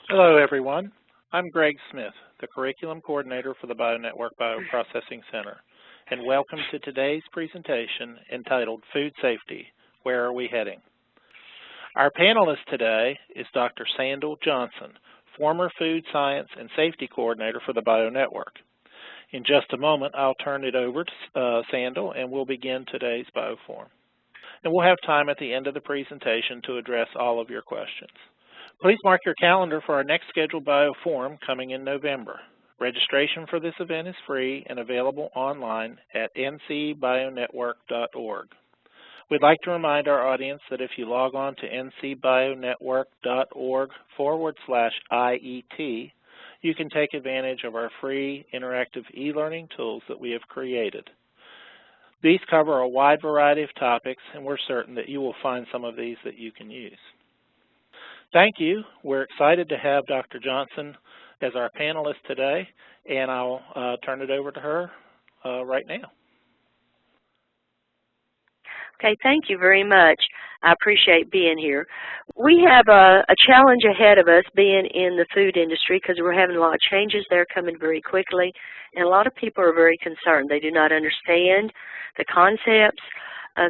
Hello, everyone. I'm Greg Smith, the Curriculum Coordinator for the BioNetwork Bioprocessing Center, and welcome to today's presentation entitled Food Safety, Where Are We Heading? Our panelist today is Dr. Sandol Johnson, former Food Science and Safety Coordinator for the BioNetwork. In just a moment, I'll turn it over to Sandol, and we'll begin today's BioForum. And we'll have time at the end of the presentation to address all of your questions. Please mark your calendar for our next scheduled BioForum coming in November. Registration for this event is free and available online at ncbionetwork.org. We'd like to remind our audience that if you log on to ncbionetwork.org/IET, you can take advantage of our free interactive e-learning tools that we have created. These cover a wide variety of topics, and we're certain that you will find some of these that you can use. Thank you. We're excited to have Dr. Johnson as our panelist today, and I'll turn it over to her right now. Okay, thank you very much. I appreciate being here. We have a challenge ahead of us being in the food industry because we're having a lot of changes there coming very quickly, and a lot of people are very concerned. They do not understand the concepts.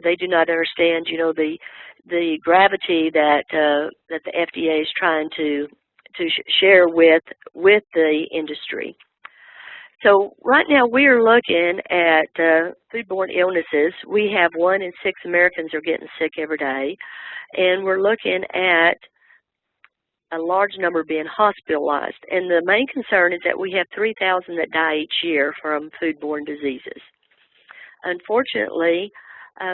They do not understand, you know, the gravity that that the FDA is trying to share with the industry. So right now we are looking at foodborne illnesses. We have 1 in 6 Americans are getting sick every day, and we're looking at a large number being hospitalized. And the main concern is that we have 3,000 that die each year from foodborne diseases. Unfortunately,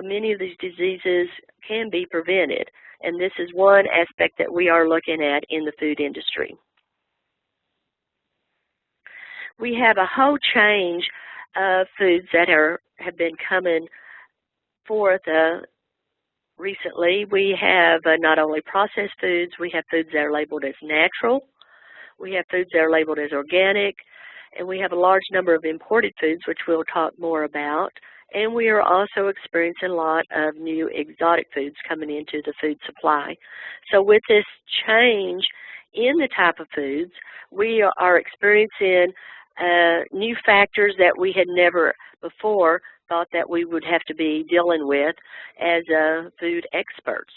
many of these diseases can be prevented, and this is one aspect that we are looking at in the food industry. We have a whole change of foods that have been coming forth recently. We have not only processed foods, we have foods that are labeled as natural, we have foods that are labeled as organic, and we have a large number of imported foods, which we'll talk more about. And we are also experiencing a lot of new exotic foods coming into the food supply. So with this change in the type of foods, we are experiencing new factors that we had never before thought that we would have to be dealing with as food experts.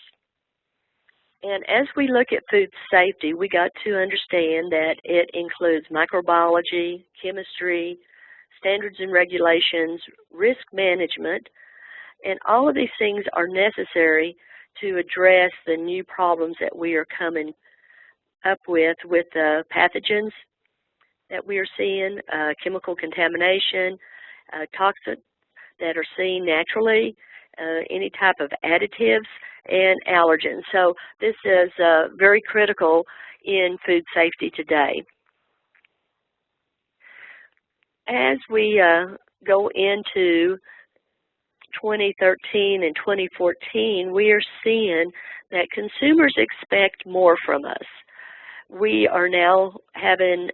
And as we look at food safety, we got to understand that it includes microbiology, chemistry, standards and regulations, risk management, and all of these things are necessary to address the new problems that we are coming up with the pathogens that we are seeing, chemical contamination, toxins that are seen naturally, any type of additives, and allergens. So this is very critical in food safety today. As we go into 2013 and 2014, we are seeing that consumers expect more from us. We are now having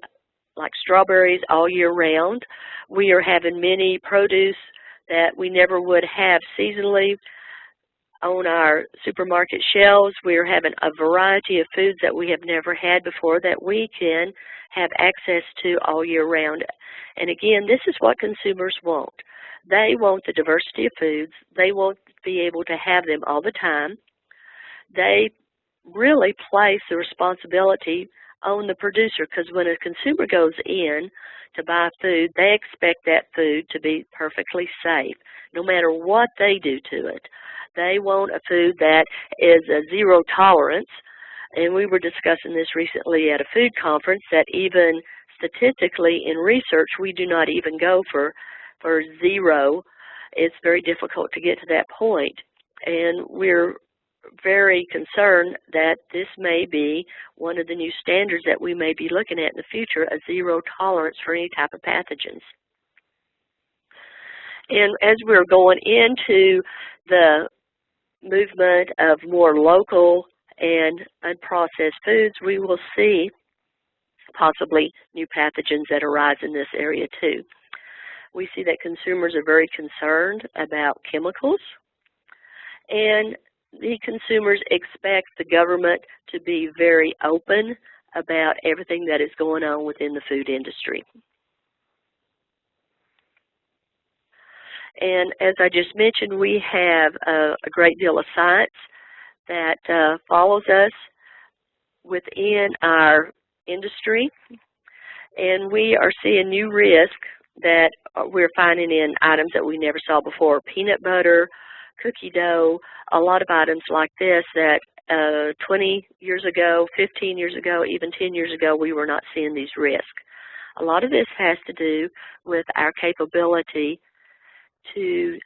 like strawberries all year round. We are having many produce that we never would have seasonally on our supermarket shelves. We are having a variety of foods that we have never had before that we can have access to all year round. And again, this is what consumers want. They want the diversity of foods. They want to be able to have them all the time. They really place the responsibility on the producer, because when a consumer goes in to buy food, they expect that food to be perfectly safe, no matter what they do to it. They want a food that is a zero tolerance, and we were discussing this recently at a food conference, that even statistically in research, we do not even go for zero. It's very difficult to get to that point, and we're very concerned that this may be one of the new standards that we may be looking at in the future, a zero tolerance for any type of pathogens. And as we're going into the movement of more local and unprocessed foods, we will see possibly new pathogens that arise in this area too. We see that consumers are very concerned about chemicals, and the consumers expect the government to be very open about everything that is going on within the food industry. And as I just mentioned, we have a great deal of science that follows us within our industry, and we are seeing new risk that we're finding in items that we never saw before. Peanut butter, cookie dough, a lot of items like this that 20 years ago, 15 years ago, even 10 years ago, we were not seeing these risks. A lot of this has to do with our capability to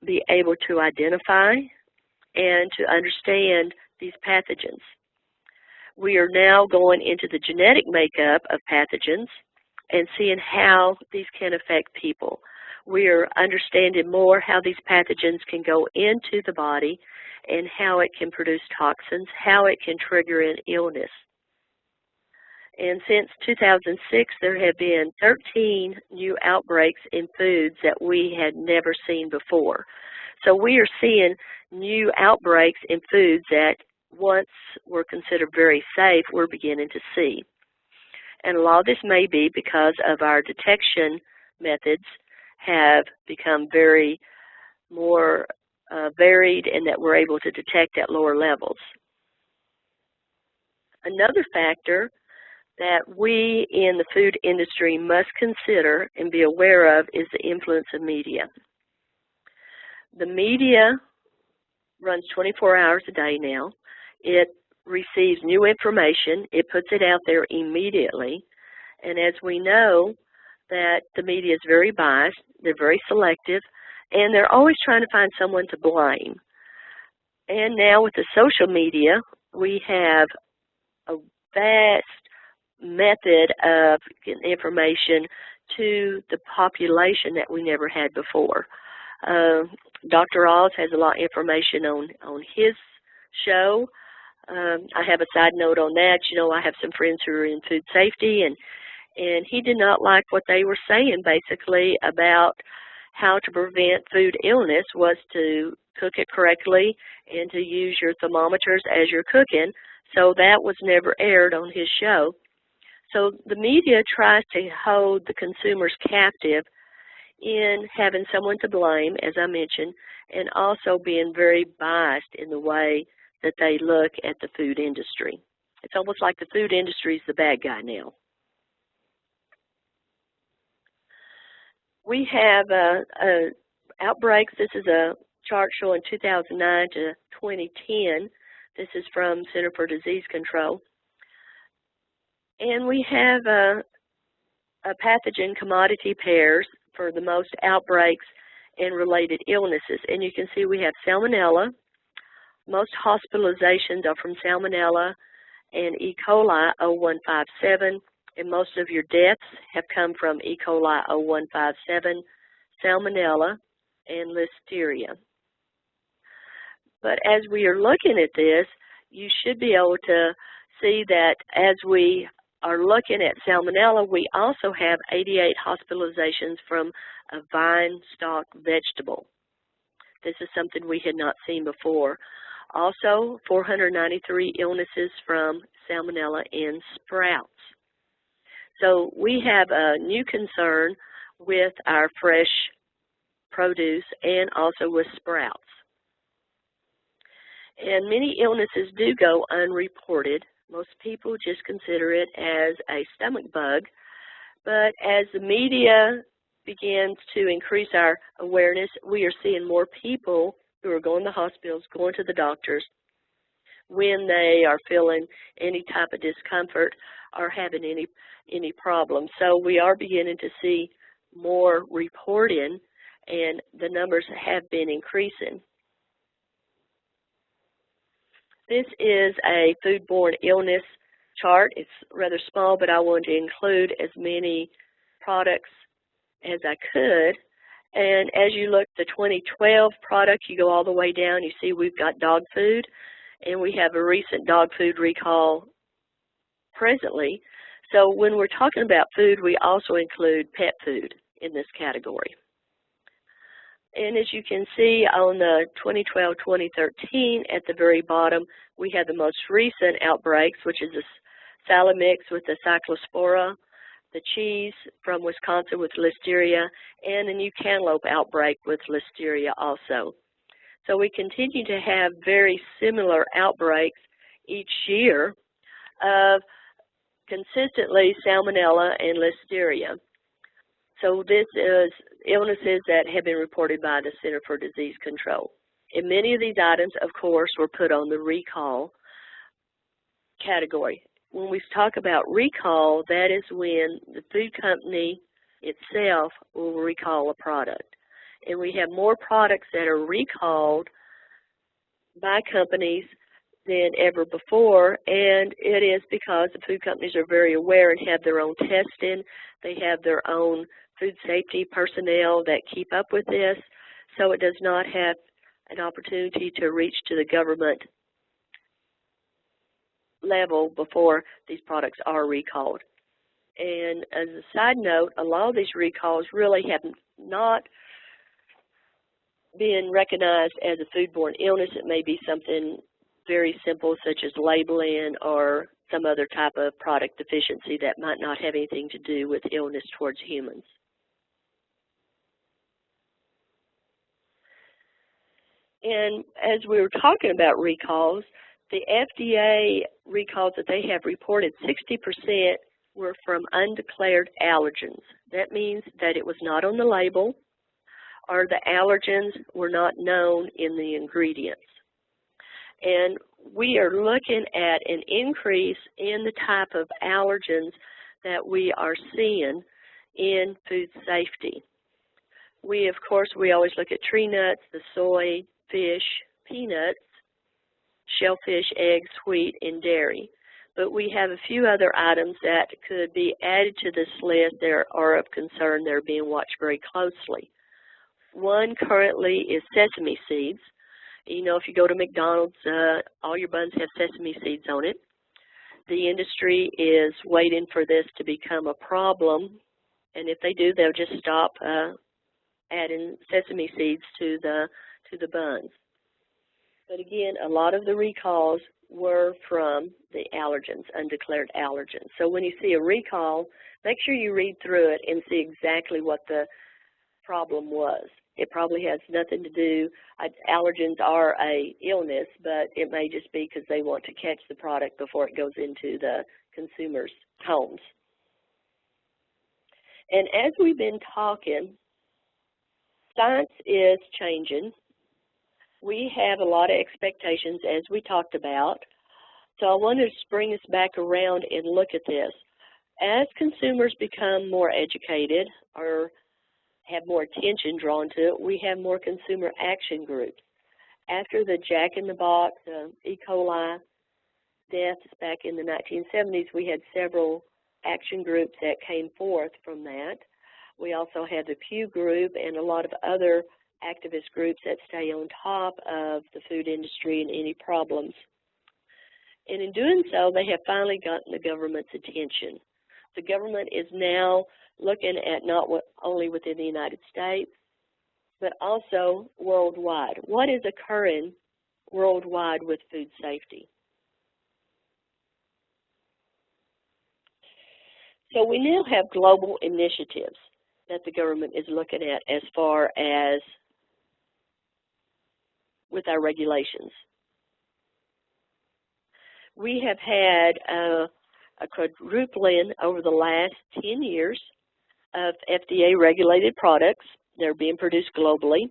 be able to identify and to understand these pathogens. We are now going into the genetic makeup of pathogens and seeing how these can affect people. We are understanding more how these pathogens can go into the body and how it can produce toxins, how it can trigger an illness. And since 2006, there have been 13 new outbreaks in foods that we had never seen before. So we are seeing new outbreaks in foods that once were considered very safe, we're beginning to see. And a lot of this may be because of our detection methods have become very more varied and that we're able to detect at lower levels. Another factor that we in the food industry must consider and be aware of is the influence of media. The media runs 24 hours a day now. It receives new information. It puts it out there immediately. And as we know that the media is very biased, they're very selective, and they're always trying to find someone to blame. And now with the social media, we have a vast method of getting information to the population that we never had before. Dr. Oz has a lot of information on his show. I have a side note on that. You know, I have some friends who are in food safety, and he did not like what they were saying basically about how to prevent food illness was to cook it correctly and to use your thermometers as you're cooking. So that was never aired on his show. So the media tries to hold the consumers captive in having someone to blame, as I mentioned, and also being very biased in the way that they look at the food industry. It's almost like the food industry is the bad guy now. We have outbreaks. This is a chart showing 2009 to 2010. This is from Center for Disease Control. And we have a pathogen commodity pairs for the most outbreaks and related illnesses. And you can see we have salmonella. Most hospitalizations are from salmonella and E. coli 0157, and most of your deaths have come from E. coli 0157, salmonella, and listeria. But as we are looking at this, you should be able to see that as we are looking at salmonella, we also have 88 hospitalizations from a vine stalk vegetable. This is something we had not seen before. Also, 493 illnesses from salmonella in sprouts. So we have a new concern with our fresh produce and also with sprouts. And many illnesses do go unreported. Most people just consider it as a stomach bug. But as the media begins to increase our awareness, we are seeing more people who are going to hospitals, going to the doctors when they are feeling any type of discomfort or having any problems. So we are beginning to see more reporting, and the numbers have been increasing. This is a foodborne illness chart. It's rather small, but I wanted to include as many products as I could. And as you look at the 2012 product, you go all the way down, you see we've got dog food, and we have a recent dog food recall presently. So when we're talking about food, we also include pet food in this category. And as you can see on the 2012-2013 at the very bottom, we have the most recent outbreaks, which is the salad mix with the cyclospora, the cheese from Wisconsin with listeria, and a new cantaloupe outbreak with listeria also. So we continue to have very similar outbreaks each year of consistently salmonella and listeria. So this is illnesses that have been reported by the Center for Disease Control. And many of these items, of course, were put on the recall category. When we talk about recall, that is when the food company itself will recall a product. And we have more products that are recalled by companies than ever before, and it is because the food companies are very aware and have their own testing. They have their own food safety personnel that keep up with this, so it does not have an opportunity to reach to the government level before these products are recalled. And as a side note, a lot of these recalls really have not been recognized as a foodborne illness. It may be something very simple such as labeling or some other type of product deficiency that might not have anything to do with illness towards humans. And as we were talking about recalls, the FDA recalls that they have reported, 60% were from undeclared allergens. That means that it was not on the label or the allergens were not known in the ingredients. And we are looking at an increase in the type of allergens that we are seeing in food safety. Of course, we always look at tree nuts, the soy, fish, peanuts, shellfish, eggs, wheat, and dairy. But we have a few other items that could be added to this list that are of concern. They're being watched very closely. One currently is sesame seeds. You know, if you go to McDonald's, all your buns have sesame seeds on it. The industry is waiting for this to become a problem, and if they do, they'll just stop adding sesame seeds to the buns. But again, a lot of the recalls were from the allergens, undeclared allergens. So when you see a recall, make sure you read through it and see exactly what the problem was. It probably has nothing to do, allergens are a illness, but it may just be because they want to catch the product before it goes into the consumers' homes. And as we've been talking, science is changing. We have a lot of expectations, as we talked about. So I wanted to bring us back around and look at this. As consumers become more educated or have more attention drawn to it, we have more consumer action groups. After the Jack in the Box, E. coli deaths back in the 1970s, we had several action groups that came forth from that. We also had the Pew Group and a lot of other activist groups that stay on top of the food industry and any problems. And in doing so, they have finally gotten the government's attention. The government is now looking at not only within the United States, but also worldwide. What is occurring worldwide with food safety? So we now have global initiatives that the government is looking at as far as with our regulations. We have had a quadrupling over the last 10 years of FDA-regulated products. They're being produced globally.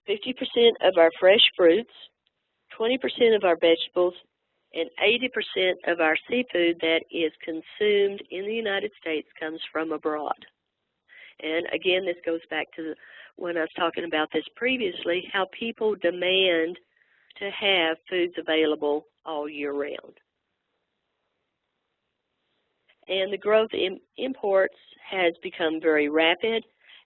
50% of our fresh fruits, 20% of our vegetables, and 80% of our seafood that is consumed in the United States comes from abroad. And again, this goes back to when I was talking about this previously, how people demand to have foods available all year round. And the growth in imports has become very rapid,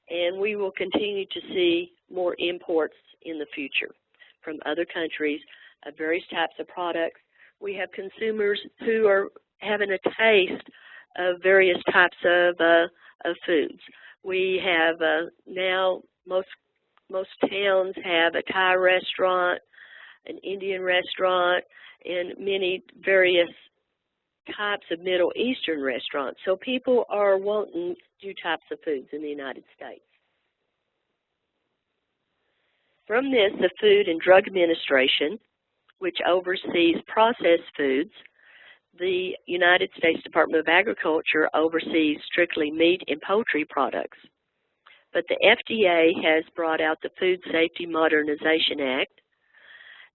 and we will continue to see more imports in the future from other countries of various types of products. We have consumers who are having a taste of various types of foods. We have now most towns have a Thai restaurant, an Indian restaurant, and many various types of Middle Eastern restaurants. So people are wanting new types of foods in the United States. From this, the Food and Drug Administration, which oversees processed foods, the United States Department of Agriculture oversees strictly meat and poultry products. But the FDA has brought out the Food Safety Modernization Act,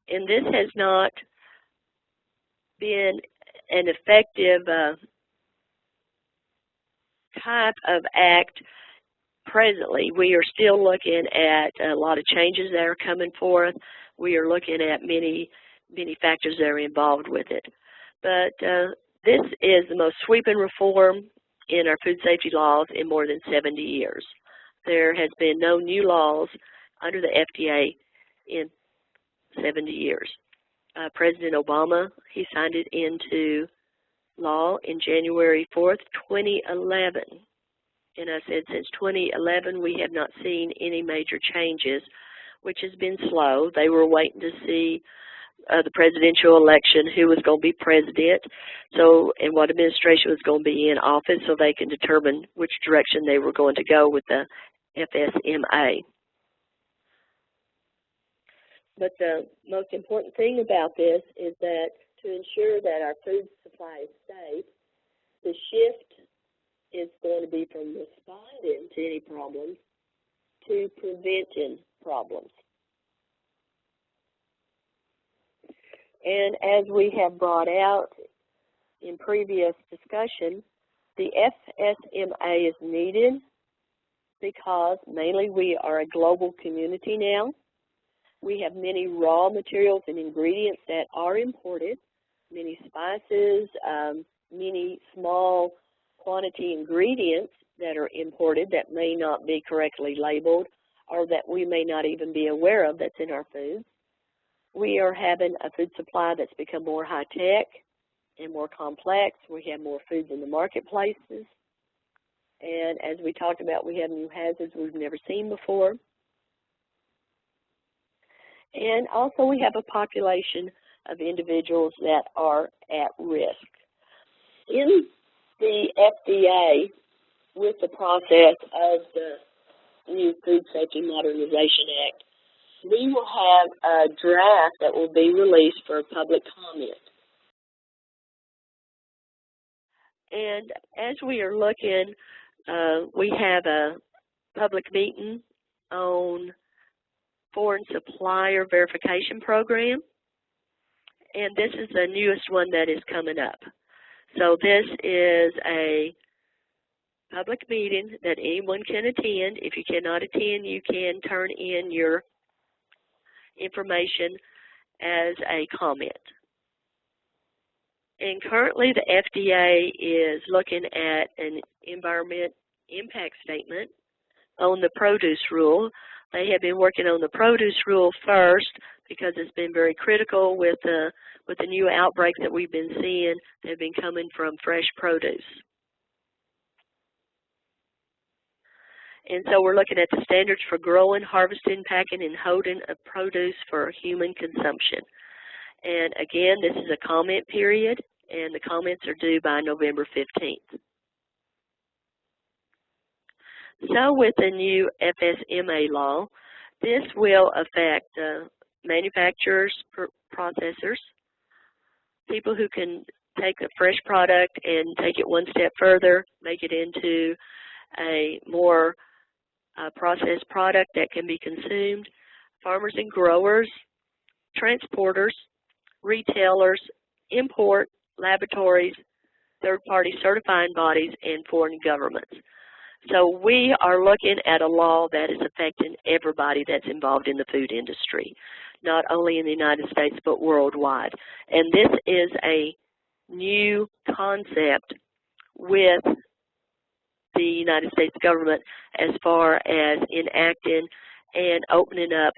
and this has not been an effective type of act presently. We are still looking at a lot of changes that are coming forth. We are looking at many factors that are involved with it. But this is the most sweeping reform in our food safety laws in more than 70 years. There has been no new laws under the FDA in 70 years. President Obama, he signed it into law in January 4th, 2011. And I said since 2011 we have not seen any major changes, which has been slow. They were waiting to see the presidential election, who was going to be president, and what administration was going to be in office, so they can determine which direction they were going to go with the FSMA. But the most important thing about this is that to ensure that our food supply is safe, the shift is going to be from responding to any problems to preventing problems. And as we have brought out in previous discussion, the FSMA is needed because mainly we are a global community now. We have many raw materials and ingredients that are imported, many spices, many small quantity ingredients that are imported that may not be correctly labeled or that we may not even be aware of that's in our foods. We are having a food supply that's become more high-tech and more complex. We have more foods in the marketplaces. And as we talked about, we have new hazards we've never seen before. And also we have a population of individuals that are at risk. In the FDA, with the process of the new Food Safety Modernization Act, we will have a draft that will be released for public comment. And as we are looking, we have a public meeting on foreign supplier verification program, and this is the newest one that is coming up. So this is a public meeting that anyone can attend. If you cannot attend, you can turn in your information as a comment. And currently the FDA is looking at an environment impact statement on the produce rule. They have been working on the produce rule first because it's been very critical with the new outbreaks that we've been seeing that have been coming from fresh produce. And so we're looking at the standards for growing, harvesting, packing, and holding of produce for human consumption. And again, this is a comment period, and the comments are due by November 15th. So with the new FSMA law, this will affect manufacturers, processors, people who can take a fresh product and take it one step further, make it into a more processed product that can be consumed, farmers and growers, transporters, retailers, import, laboratories, third-party certifying bodies, and foreign governments. So we are looking at a law that is affecting everybody that's involved in the food industry, not only in the United States but worldwide. And this is a new concept with the United States government as far as enacting and opening up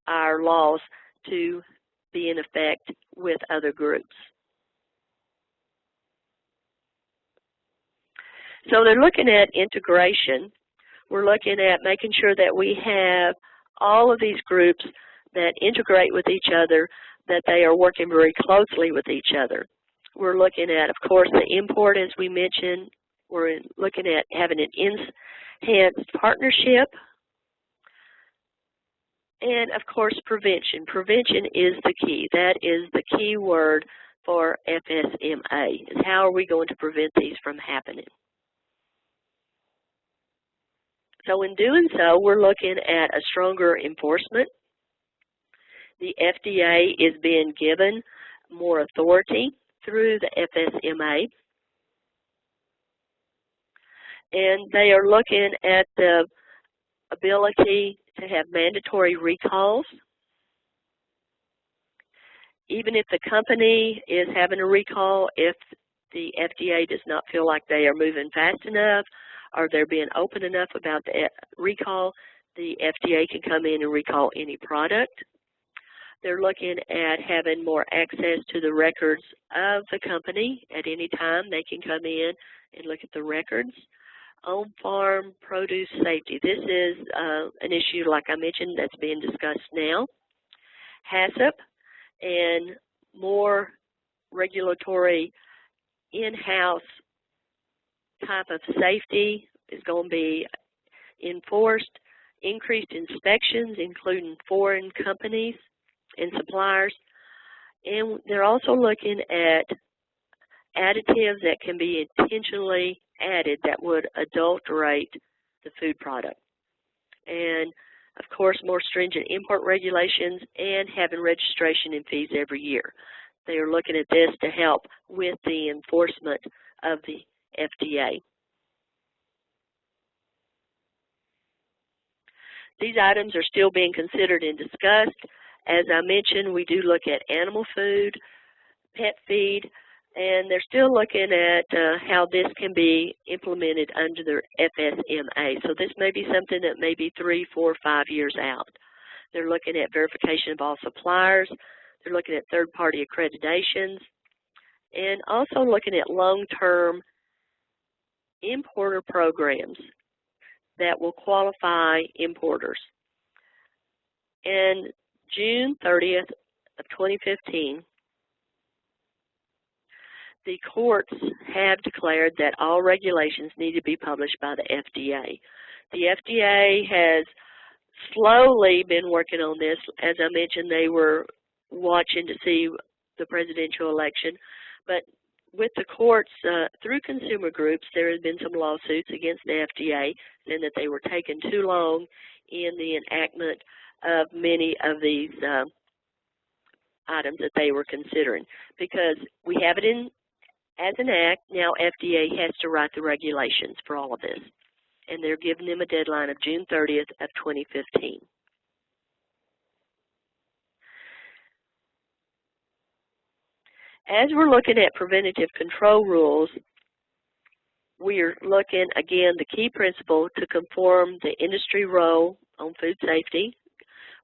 our laws to be in effect with other groups. So they're looking at integration. We're looking at making sure that we have all of these groups that integrate with each other, that they are working very closely with each other. We're looking at, of course, the import, as we mentioned. We're looking at having an enhanced partnership. And, of course, prevention. Prevention is the key. That is the key word for FSMA, is how are we going to prevent these from happening. So in doing so, we're looking at a stronger enforcement. The FDA is being given more authority through the FSMA. And they are looking at the ability to have mandatory recalls. Even if the company is having a recall, if the FDA does not feel like they are moving fast enough or they're being open enough about the recall, the FDA can come in and recall any product. They're looking at having more access to the records of the company. At any time, they can come in and look at the records. On-farm produce safety. This is an issue, like I mentioned, that's being discussed now. HACCP and more regulatory in-house type of safety is going to be enforced. Increased inspections, including foreign companies and suppliers. And they're also looking at additives that can be intentionally added that would adulterate the food product. And, of course, more stringent import regulations and having registration and fees every year. They are looking at this to help with the enforcement of the FDA. These items are still being considered and discussed. As I mentioned, we do look at animal food, pet feed, and they're still looking at how this can be implemented under the FSMA. So this may be something that may be 3, 4, 5 years out. They're looking at verification of all suppliers. They're looking at third-party accreditations, and also looking at long-term importer programs that will qualify importers. And June 30th of 2015, the courts have declared that all regulations need to be published by the FDA. The FDA has slowly been working on this. As I mentioned, they were watching to see the presidential election. But with the courts, through consumer groups, there has been some lawsuits against the FDA saying that they were taking too long in the enactment of many of these items that they were considering. Because we have it in as an act, now FDA has to write the regulations for all of this. And they're giving them a deadline of June 30th of 2015. As we're looking at preventative control rules, we are looking, again, the key principle to conform the industry role on food safety.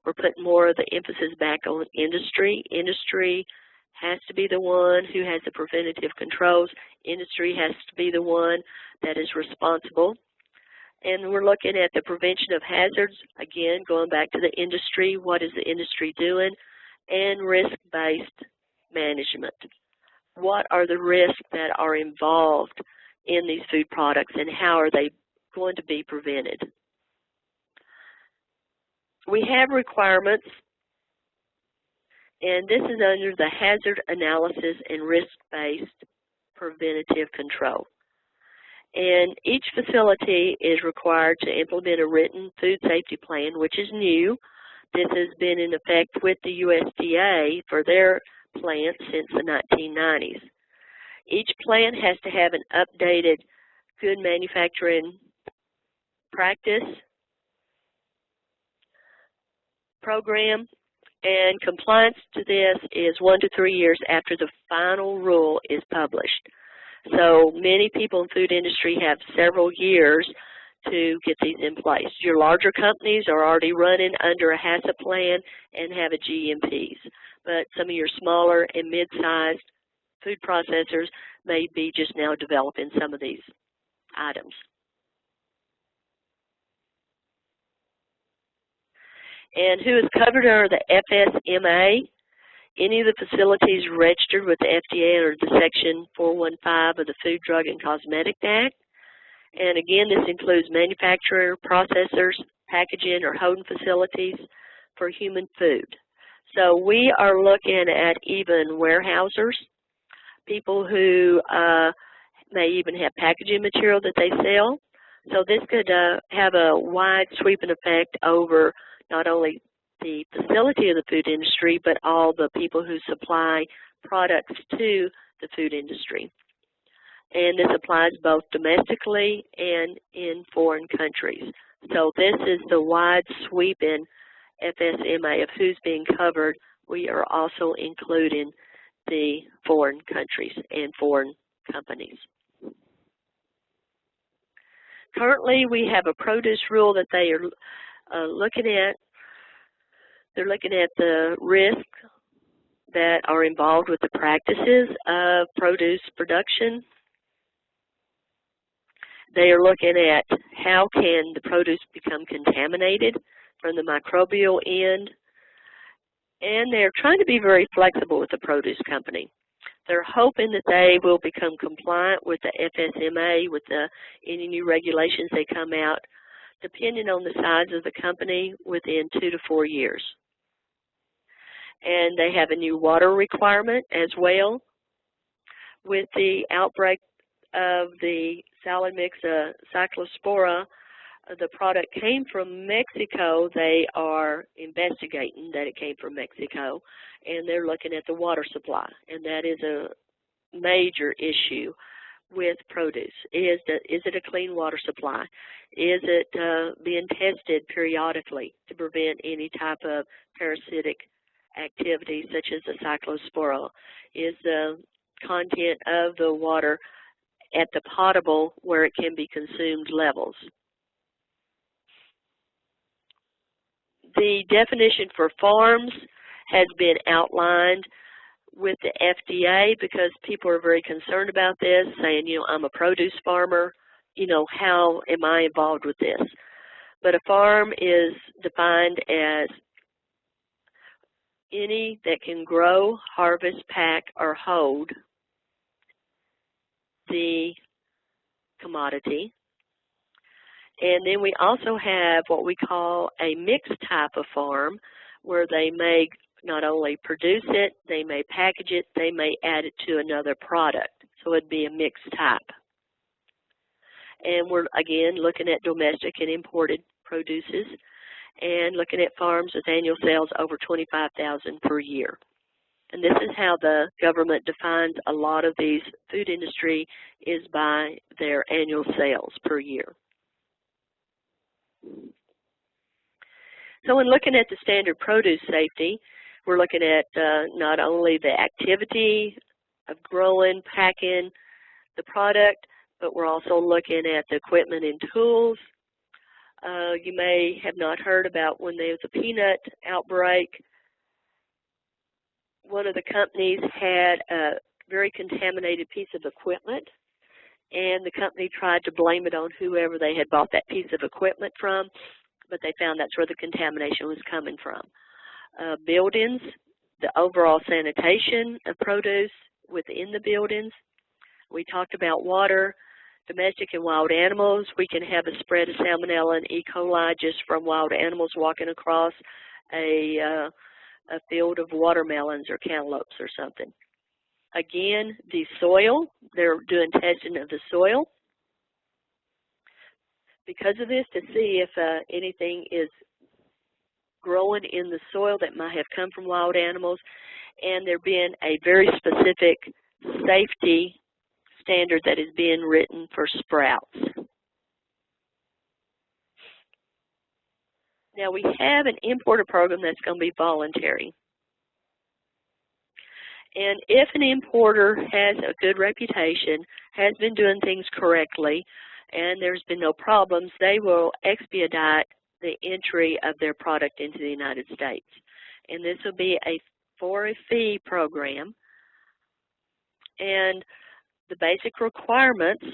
We're putting more of the emphasis back on industry. Industry has to be the one who has the preventative controls. Industry has to be the one that is responsible. And we're looking at the prevention of hazards, again, going back to the industry. What is the industry doing? And risk-based management. What are the risks that are involved in these food products, and how are they going to be prevented? We have requirements, and this is under the hazard analysis and risk-based preventative control. And each facility is required to implement a written food safety plan, which is new. This has been in effect with the USDA for their plants since the 1990s. Each plant has to have an updated good manufacturing practice program, and compliance to this is 1 to 3 years after the final rule is published. So many people in the food industry have several years to get these in place. Your larger companies are already running under a HACCP plan and have a GMPs, but some of your smaller and mid-sized food processors may be just now developing some of these items. And who is covered under the FSMA Any of the facilities registered with the FDA under the Section 415 of the Food, Drug, and Cosmetic Act. And again, this includes manufacturer, processors, packaging, or holding facilities for human food. So we are looking at even warehousers, people who may even have packaging material that they sell. So this could have a wide sweeping effect over not only the facility of the food industry, but all the people who supply products to the food industry. And this applies both domestically and in foreign countries. So this is the wide sweeping FSMA of who's being covered. We are also including the foreign countries and foreign companies. Currently, we have a produce rule that they are looking at. They're looking at the risks that are involved with the practices of produce production. They are looking at how can the produce become contaminated from the microbial end, and they're trying to be very flexible with the produce company. They're hoping that they will become compliant with the FSMA, with any new regulations they come out, depending on the size of the company, within 2 to 4 years. And they have a new water requirement as well. With the outbreak of the salad mix cyclospora, the product came from Mexico. They are investigating that it came from Mexico, and they're looking at the water supply, and that is a major issue with produce. Is it a clean water supply? Is it being tested periodically to prevent any type of parasitic activity such as the cyclospora? Is the content of the water at the potable where it can be consumed levels? The definition for farms has been outlined with the FDA because people are very concerned about this, saying, you know, I'm a produce farmer, you know, how am I involved with this? But a farm is defined as any that can grow, harvest, pack, or hold the commodity. And then we also have what we call a mixed type of farm, where they may not only produce it, they may package it, they may add it to another product. So it'd be a mixed type. And we're, again, looking at domestic and imported produces and looking at farms with annual sales over $25,000 per year. And this is how the government defines a lot of these food industry, is by their annual sales per year. So in looking at the standard produce safety, we're looking at not only the activity of growing, packing the product, but we're also looking at the equipment and tools. You may have not heard about when there was a peanut outbreak. One of the companies had a very contaminated piece of equipment, and the company tried to blame it on whoever they had bought that piece of equipment from, but they found that's where the contamination was coming from. Buildings, the overall sanitation of produce within the buildings. We talked about water, domestic and wild animals. We can have a spread of salmonella and E. coli just from wild animals walking across a field of watermelons or cantaloupes or something. Again, the soil, they're doing testing of the soil because of this to see if anything is growing in the soil that might have come from wild animals, and there being a very specific safety standard that is being written for sprouts. Now we have an importer program that's going to be voluntary. And if an importer has a good reputation, has been doing things correctly, and there's been no problems, they will expedite the entry of their product into the United States. And this will be for a fee program. And the basic requirements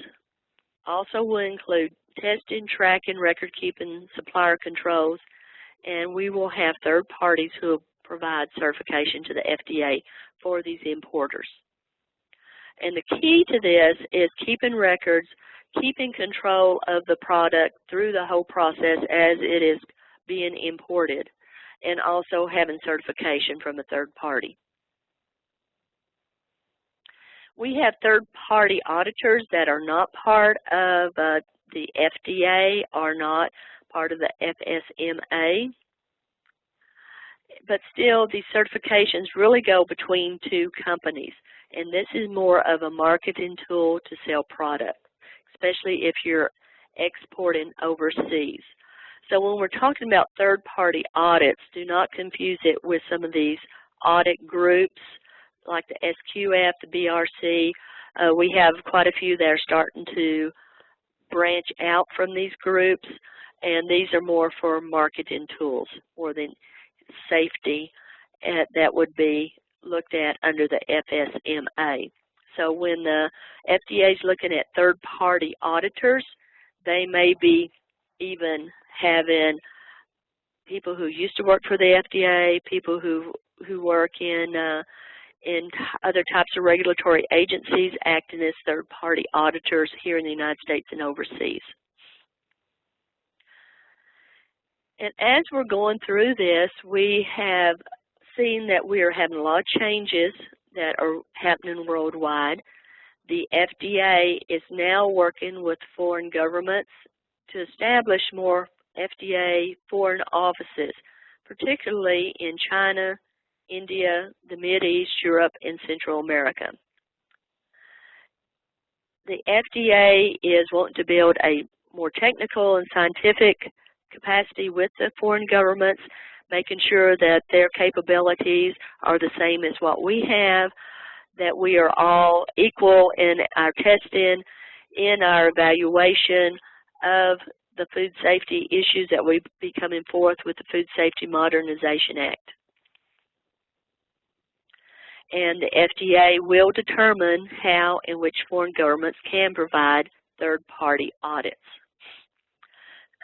also will include testing, tracking, record-keeping, supplier controls, and we will have third parties who will provide certification to the FDA for these importers. And the key to this is keeping records, keeping control of the product through the whole process as it is being imported, and also having certification from a third party. We have third-party auditors that are not part of the FDA, are not part of the FSMA, but still these certifications really go between two companies, and this is more of a marketing tool to sell product, especially if you're exporting overseas. So when we're talking about third-party audits, do not confuse it with some of these audit groups like the SQF, the BRC. We have quite a few that are starting to branch out from these groups, and these are more for marketing tools more than safety that would be looked at under the FSMA. So when the FDA is looking at third-party auditors, they may be even having people who used to work for the FDA, people who work in other types of regulatory agencies acting as third-party auditors here in the United States and overseas. And as we're going through this, we have seen that we are having a lot of changes that are happening worldwide. The FDA is now working with foreign governments to establish more FDA foreign offices, particularly in China, India, the Mideast, Europe, and Central America. The FDA is wanting to build a more technical and scientific capacity with the foreign governments, making sure that their capabilities are the same as what we have, that we are all equal in our testing, in our evaluation of the food safety issues that we be coming forth with the Food Safety Modernization Act. And the FDA will determine how and which foreign governments can provide third-party audits.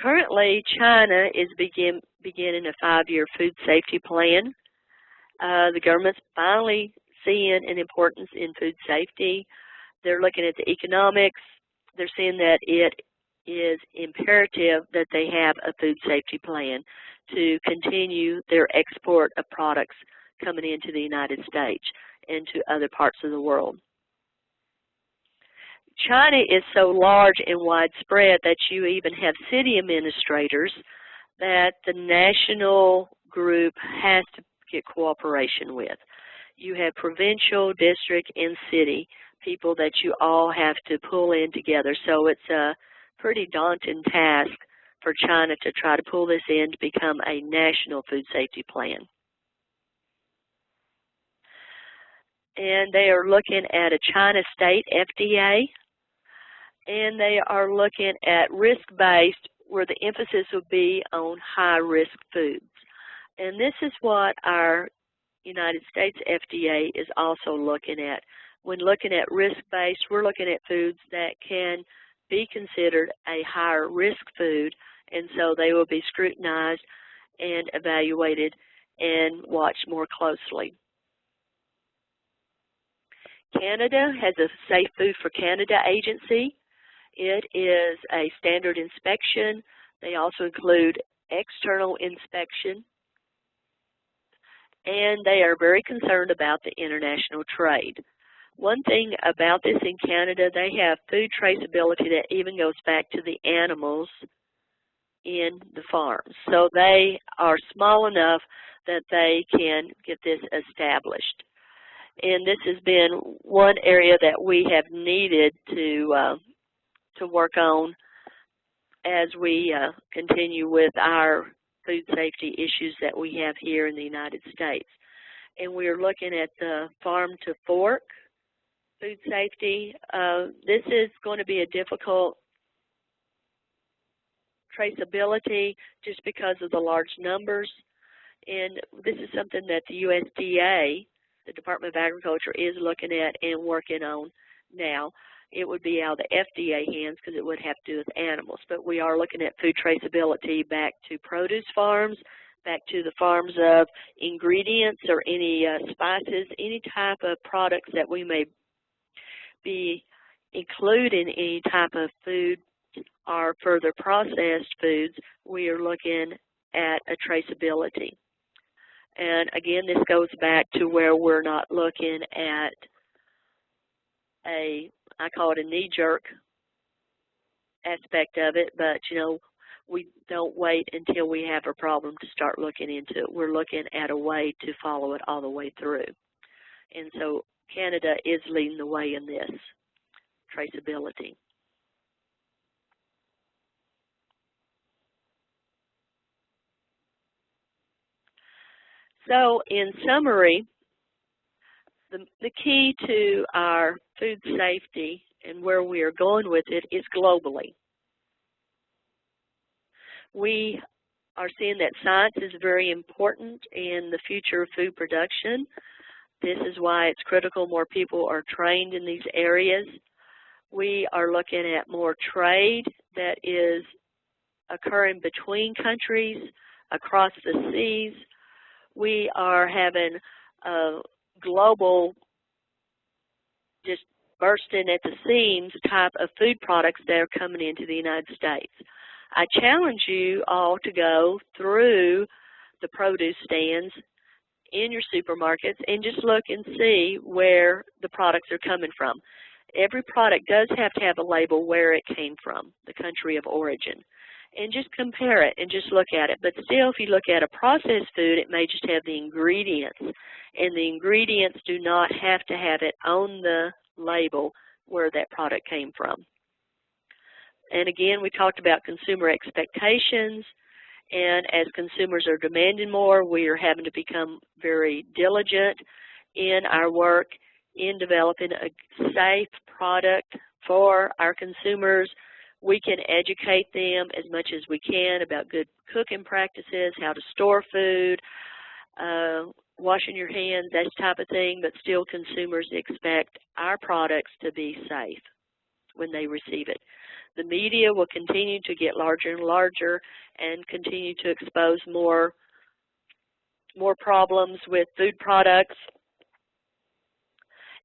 Currently, China is beginning a 5-year food safety plan. The government's finally seeing an importance in food safety. They're looking at the economics. They're seeing that it is imperative that they have a food safety plan to continue their export of products coming into the United States and to other parts of the world. China is so large and widespread that you even have city administrators that the national group has to get cooperation with. You have provincial, district, and city people that you all have to pull in together. So it's a pretty daunting task for China to try to pull this in to become a national food safety plan. And they are looking at a China state FDA, and they are looking at risk-based, where the emphasis will be on high-risk foods. And this is what our United States FDA is also looking at. When looking at risk-based, we're looking at foods that can be considered a higher risk food, and so they will be scrutinized and evaluated and watched more closely. Canada has a Safe Food for Canada agency. It is a standard inspection. They also include external inspection. And they are very concerned about the international trade. One thing about this in Canada, they have food traceability that even goes back to the animals in the farms. So they are small enough that they can get this established. And this has been one area that we have needed to work on as we continue with our food safety issues that we have here in the United States. And we're looking at the farm-to-fork food safety. This is going to be a difficult traceability just because of the large numbers. And this is something that the USDA, the Department of Agriculture, is looking at and working on now. It would be out of the FDA hands because it would have to do with animals. But we are looking at food traceability back to produce farms, back to the farms of ingredients or any spices, any type of products that we may be including any type of food or further processed foods, we are looking at a traceability. And again, this goes back to where we're not looking at I call it a knee-jerk aspect of it, but we don't wait until we have a problem to start looking into it. We're looking at a way to follow it all the way through. And so Canada is leading the way in this traceability. So in summary, the key to our food safety and where we are going with it is globally. We are seeing that science is very important in the future of food production. This is why it's critical more people are trained in these areas. We are looking at more trade that is occurring between countries, across the seas. We are having a global, just bursting at the seams type of food products that are coming into the United States. I challenge you all to go through the produce stands in your supermarkets and just look and see where the products are coming from. Every product does have to have a label where it came from, the country of origin. And just compare it and just look at it. But still, if you look at a processed food, it may just have the ingredients. And the ingredients do not have to have it on the label where that product came from. And again, we talked about consumer expectations. And as consumers are demanding more, we are having to become very diligent in our work in developing a safe product for our consumers. We can educate them as much as we can about good cooking practices, how to store food, washing your hands, that type of thing, but still consumers expect our products to be safe when they receive it. The media will continue to get larger and larger and continue to expose more problems with food products.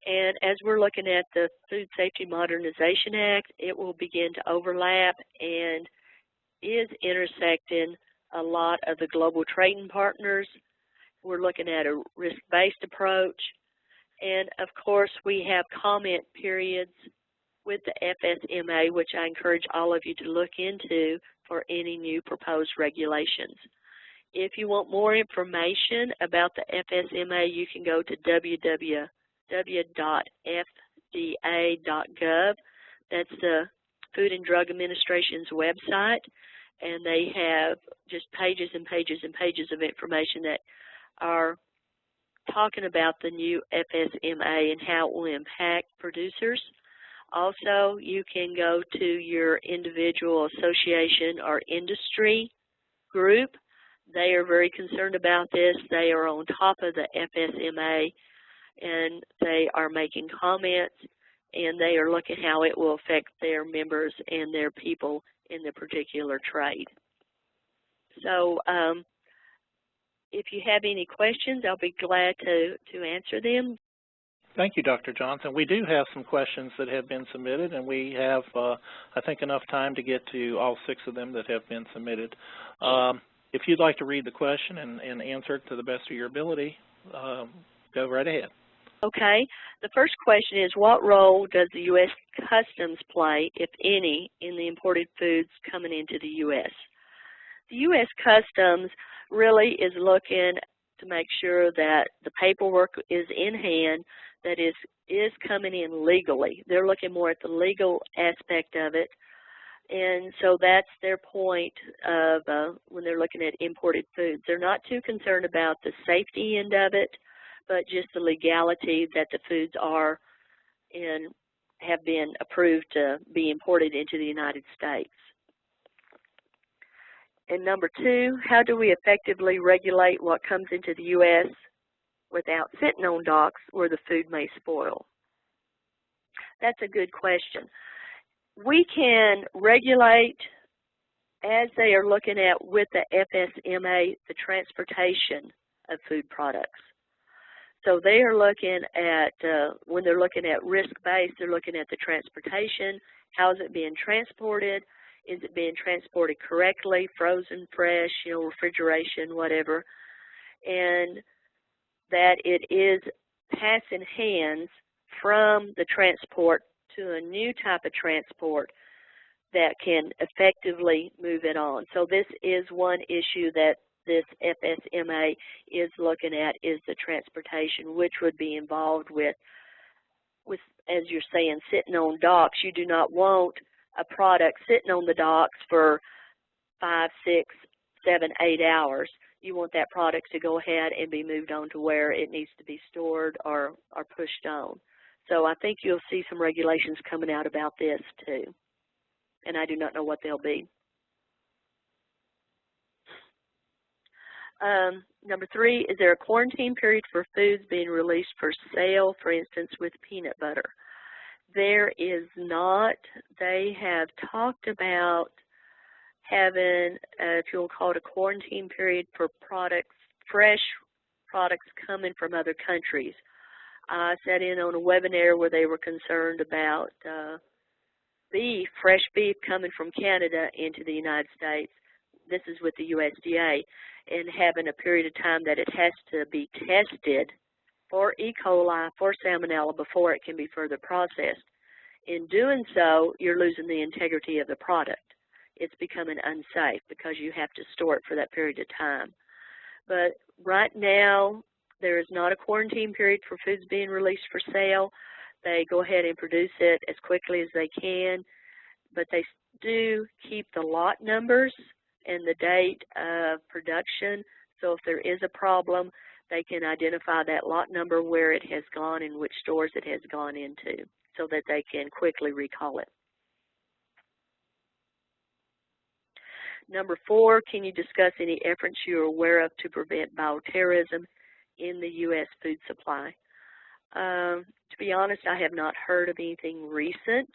And as we're looking at the Food Safety Modernization Act, it will begin to overlap and is intersecting a lot of the global trading partners. We're looking at a risk-based approach. And, of course, we have comment periods with the FSMA, which I encourage all of you to look into for any new proposed regulations. If you want more information about the FSMA, you can go to www.fda.gov. That's the Food and Drug Administration's website, and they have just pages and pages and pages of information that are talking about the new FSMA and how it will impact producers. Also, you can go to your individual association or industry group. They are very concerned about this. They are on top of the FSMA, and they are making comments, and they are looking how it will affect their members and their people in the particular trade. So if you have any questions, I'll be glad to answer them. Thank you, Dr. Johnson. We do have some questions that have been submitted, and we have, I think, enough time to get to all 6 of them that have been submitted. If you'd like to read the question and answer it to the best of your ability, go right ahead. Okay. The first question is, what role does the U.S. Customs play, if any, in the imported foods coming into the U.S.? The U.S. Customs really is looking to make sure that the paperwork is in hand, that is coming in legally. They're looking more at the legal aspect of it. And so that's their point of when they're looking at imported foods. They're not too concerned about the safety end of it, but just the legality that the foods are and have been approved to be imported into the United States. And number 2, how do we effectively regulate what comes into the U.S. without sitting on docks where the food may spoil? That's a good question. We can regulate as they are looking at with the FSMA, the transportation of food products. So they are looking at, when they're looking at risk-based, they're looking at the transportation. How is it being transported? Is it being transported correctly, frozen, fresh, refrigeration, whatever? And that it is passing hands from the transport to a new type of transport that can effectively move it on. So this is one issue that this FSMA is looking at, is the transportation, which would be involved with, as you're saying, sitting on docks. You do not want a product sitting on the docks for 5, 6, 7, 8 hours. You want that product to go ahead and be moved on to where it needs to be stored or pushed on. So I think you'll see some regulations coming out about this too. And I do not know what they'll be. Number 3, is there a quarantine period for foods being released for sale, for instance, with peanut butter? There is not. They have talked about having, if you'll call it a quarantine period for products, fresh products coming from other countries. I sat in on a webinar where they were concerned about beef, fresh beef coming from Canada into the United States. This is with the USDA, and having a period of time that it has to be tested for E. coli, for salmonella before it can be further processed. In doing so, you're losing the integrity of the product. It's becoming unsafe because you have to store it for that period of time. But right now, there is not a quarantine period for foods being released for sale. They go ahead and produce it as quickly as they can, but they do keep the lot numbers and the date of production. So if there is a problem, they can identify that lot number, where it has gone and which stores it has gone into, so that they can quickly recall it. Number 4, can you discuss any efforts you are aware of to prevent bioterrorism in the U.S. food supply? To be honest, I have not heard of anything recent.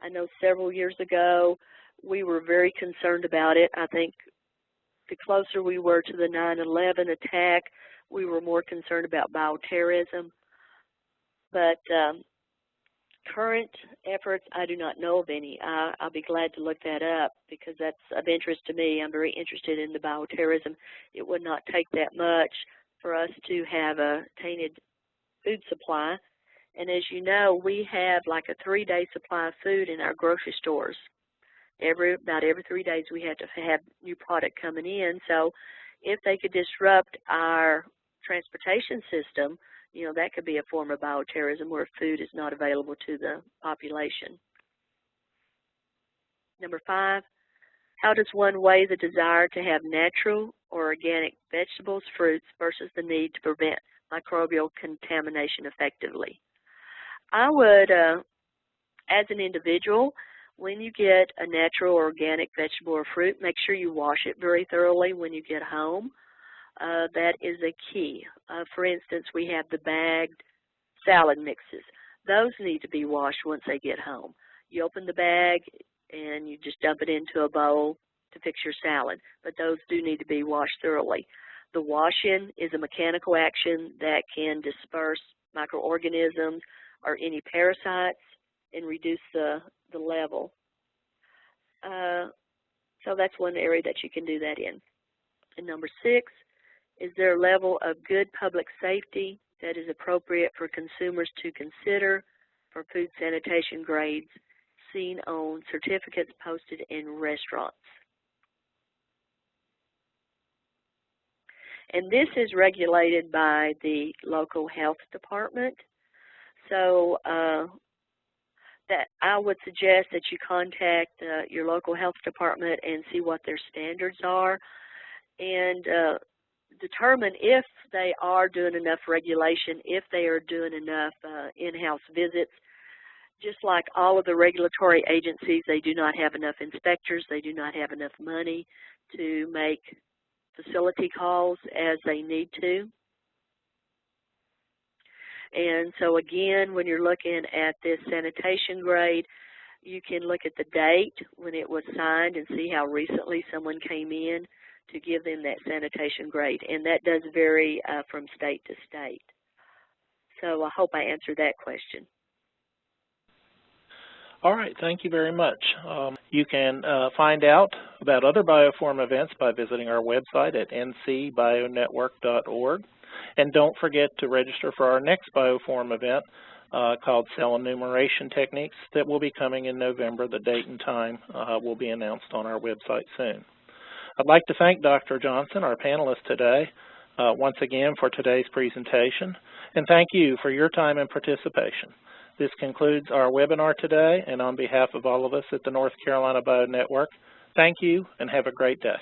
I know several years ago we were very concerned about it. I think the closer we were to the 9/11 attack, we were more concerned about bioterrorism. But current efforts, I do not know of any. I'll be glad to look that up because that's of interest to me. I'm very interested in the bioterrorism. It would not take that much for us to have a tainted food supply. And as you know, we have like a 3-day supply of food in our grocery stores. About every 3 days we have to have new product coming in. So if they could disrupt our transportation system, that could be a form of bioterrorism where food is not available to the population. Number 5, how does one weigh the desire to have natural or organic vegetables, fruits versus the need to prevent microbial contamination effectively? I would, as an individual, when you get a natural or organic vegetable or fruit, make sure you wash it very thoroughly when you get home. That is a key. For instance, we have the bagged salad mixes. Those need to be washed once they get home. You open the bag and you just dump it into a bowl to fix your salad, but those do need to be washed thoroughly. The washing is a mechanical action that can disperse microorganisms or any parasites and reduce the level. So that's one area that you can do that in. And number 6, is there a level of good public safety that is appropriate for consumers to consider for food sanitation grades seen on certificates posted in restaurants? And this is regulated by the local health department. So that I would suggest that you contact your local health department and see what their standards are, and determine if they are doing enough regulation, if they are doing enough in-house visits. Just like all of the regulatory agencies, they do not have enough inspectors, they do not have enough money to make facility calls as they need to. And so again, when you're looking at this sanitation grade, You can look at the date when it was signed and see how recently someone came in to give them that sanitation grade, and that does vary from state to state. So I hope I answered that question. All right, thank you very much. You can find out about other BioForum events by visiting our website at ncbionetwork.org. And don't forget to register for our next BioForum event called Cell Enumeration Techniques that will be coming in November. The date and time will be announced on our website soon. I'd like to thank Dr. Johnson, our panelist today, once again for today's presentation, and thank you for your time and participation. This concludes our webinar today, and on behalf of all of us at the North Carolina BioNetwork, thank you and have a great day.